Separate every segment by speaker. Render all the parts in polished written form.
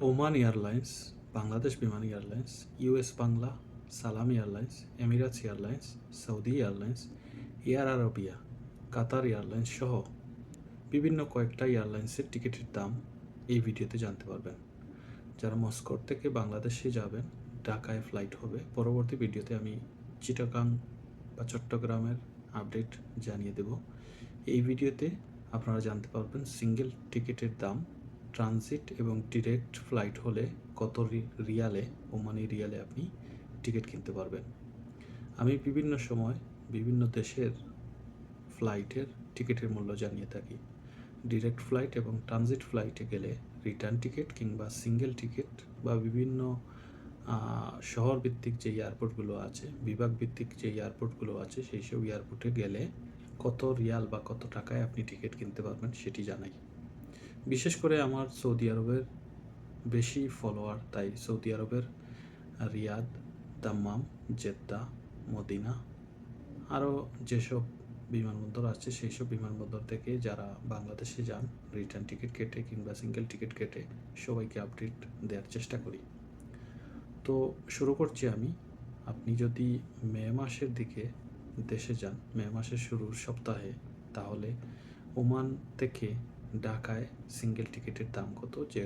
Speaker 1: Oman airlines, Bangladesh বিমান airlines, US Bangla, Salam airlines, Emirates airlines, Saudi airlines, air Arabia, Qatar airlines সহ বিভিন্ন কয়েকটা এয়ারলাইন্সের টিকিটের দাম এই ভিডিওতে জানতে পারবেন। যারা মস্কোর থেকে বাংলাদেশে যাবেন, ঢাকায় ফ্লাইট হবে। পরবর্তী ভিডিওতে আমি চিটাগাং বা চট্টগ্রামের আপডেট জানিয়ে দেব। এই ভিডিওতে আপনারা জানতে পারবেন সিঙ্গেল টিকিটের দাম, ট্রানজিট এবং ডিরেক্ট ফ্লাইট হলে কত রিয়ালে, ওমানি রিয়ালে আপনি টিকিট কিনতে পারবেন। আমি বিভিন্ন সময় বিভিন্ন দেশের ফ্লাইটের টিকিটের মূল্য জানিয়ে থাকি। ডিরেক্ট ফ্লাইট এবং ট্রানজিট ফ্লাইটে গেলে রিটার্ন টিকিট কিংবা সিঙ্গেল টিকিট বা বিভিন্ন শহর ভিত্তিক যে এয়ারপোর্টগুলো আছে, বিভাগ ভিত্তিক যে এয়ারপোর্টগুলো আছে, সেই সব এয়ারপোর্টে গেলে কত রিয়াল বা কত টাকায় আপনি টিকিট কিনতে পারবেন সেটি জানাই। বিশেষ করে আমার সৌদি আরবের বেশি ফলোয়ার, তাই সৌদি আরবের রিয়াদ, দাম্মাম, জেদ্দা, মদিনা আরও যেসব বিমানবন্দর আছে সেই সব বিমানবন্দর থেকে যারা বাংলাদেশে যান, রিটার্ন টিকিট কেটে কিংবা সিঙ্গেল টিকিট কেটে সবাইকে আপডেট দেওয়ার চেষ্টা করি। তো শুরু করছি আমি। আপনি যদি মে মাসের দিকে দেশে যান, মে মাসের শুরুর সপ্তাহে, তাহলে ওমান থেকে ঢাকায় সিঙ্গেল টিকিটের দাম কত, যে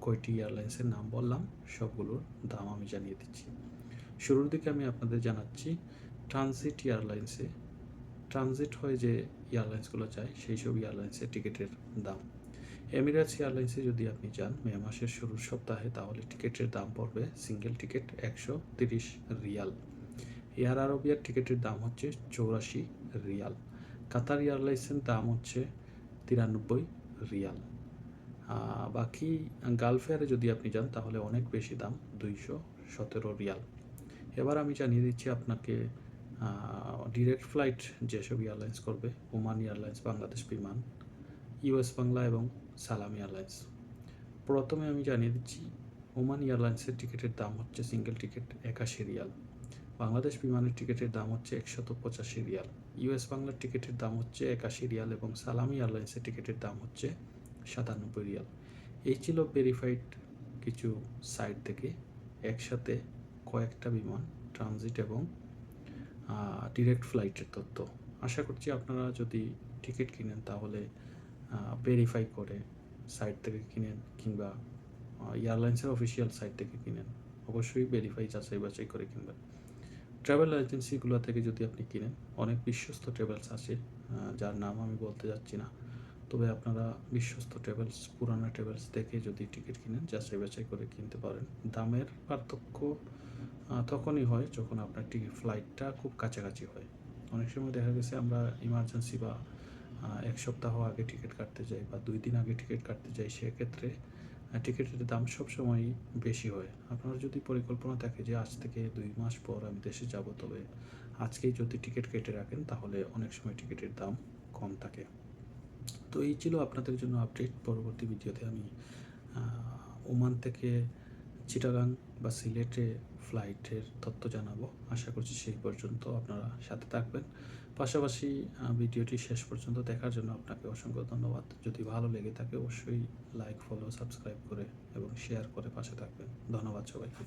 Speaker 1: কয়টি এয়ারলাইন্সের নাম বললাম সবগুলোর দাম আমি জানিয়ে দিচ্ছি। শুরুর দিকে আমি আপনাদের জানাচ্ছি ট্রানজিট এয়ারলাইন্সে, ট্রানজিট হয়ে যে এয়ারলাইন্সগুলো যায় সেই সব এয়ারলাইন্সের টিকিটের দাম। এমিরেটস এয়ারলাইন্সে যদি আপনি যান মে মাসের শুরুর সপ্তাহে, তাহলে টিকিটের দাম পড়বে সিঙ্গেল টিকিট 130 রিয়াল। এয়ার আরবিয়ার টিকিটের দাম হচ্ছে 84 রিয়াল। কাতার এয়ারলাইন্সের দাম হচ্ছে 93 রিয়াল। বাকি গালফ এয়ারে যদি আপনি যান তাহলে অনেক বেশি দাম, 217 রিয়াল। এবার আমি জানিয়ে দিচ্ছি আপনাকে ডিরেক্ট ফ্লাইট যেসব এয়ারলাইন্স করবে: ওমান এয়ারলাইন্স, বাংলাদেশ বিমান, ইউএস বাংলা এবং সালাম এয়ারলাইন্স। প্রথমে আমি জানিয়ে দিচ্ছি ওমান এয়ারলাইন্সের টিকিটের দাম হচ্ছে সিঙ্গেল টিকিট 81 রিয়াল। বাংলাদেশ বিমানের টিকিটের দাম হচ্ছে 185 রিয়াল। ইউএস বাংলার টিকিটের দাম হচ্ছে 81 রিয়াল এবং সালাম এয়ারলাইন্সের টিকিটের দাম হচ্ছে 97 রিয়াল। এই ছিল ভেরিফাইড কিছু সাইট থেকে একসাথে কয়েকটা বিমান, ট্রানজিট এবং ডিরেক্ট ফ্লাইটের তথ্য। আশা করছি আপনারা যদি টিকিট কিনেন তাহলে ভেরিফাই করে সাইট থেকে কিনেন কিংবা এয়ারলাইন্সের অফিসিয়াল সাইট থেকে কিনেন। অবশ্যই ভেরিফাই, যাচাই বাছাই করে কিনবেন। ট্রাভেল এজেন্সিগুলো থেকে যদি আপনি কিনেন, অনেক বিশ্বস্ত ট্রাভেলস আছে যার নাম আমি বলতে যাচ্ছি না, তবে আপনারা বিশ্বস্ত ট্রাভেলস, পুরানা ট্রাভেলস থেকে যদি টিকিট কিনেন যাচাই বাছাই করে কিনতে পারেন। দামের পার্থক্য তখনই হয় যখন আপনার টিকিট ফ্লাইটটা খুব কাছাকাছি হয়। অনেক সময় দেখা গেছে আমরা ইমার্জেন্সি বা এক সপ্তাহ আগে টিকিট কাটতে যাই বা 2 দিন আগে টিকিট কাটতে যাই, সেক্ষেত্রে টিকিটের দাম সবসময়ই বেশি হয়। আপনার যদি পরিকল্পনা থাকে যে আজ থেকে 2 মাস পর আমি দেশে যাব, তবে আজকেই যদি টিকিট কেটে রাখেন তাহলে অনেক সময় টিকিটের দাম কম থাকে। তো এই ছিল আপনাদের জন্য আপডেট। পরবর্তী ভিডিওতে আমি ওমান থেকে চিটাগাং বা সিলেটে ফ্লাইটের তথ্য জানাবো। আশা করছি সেই পর্যন্ত আপনারা সাথে থাকবেন। পাশাপাশি ভিডিওটি শেষ পর্যন্ত দেখার জন্য আপনাকে অসংখ্য ধন্যবাদ। যদি ভালো লেগে থাকে অবশ্যই লাইক, ফলো, সাবস্ক্রাইব করে এবং শেয়ার করে পাশে থাকবেন। ধন্যবাদ সবাইকে।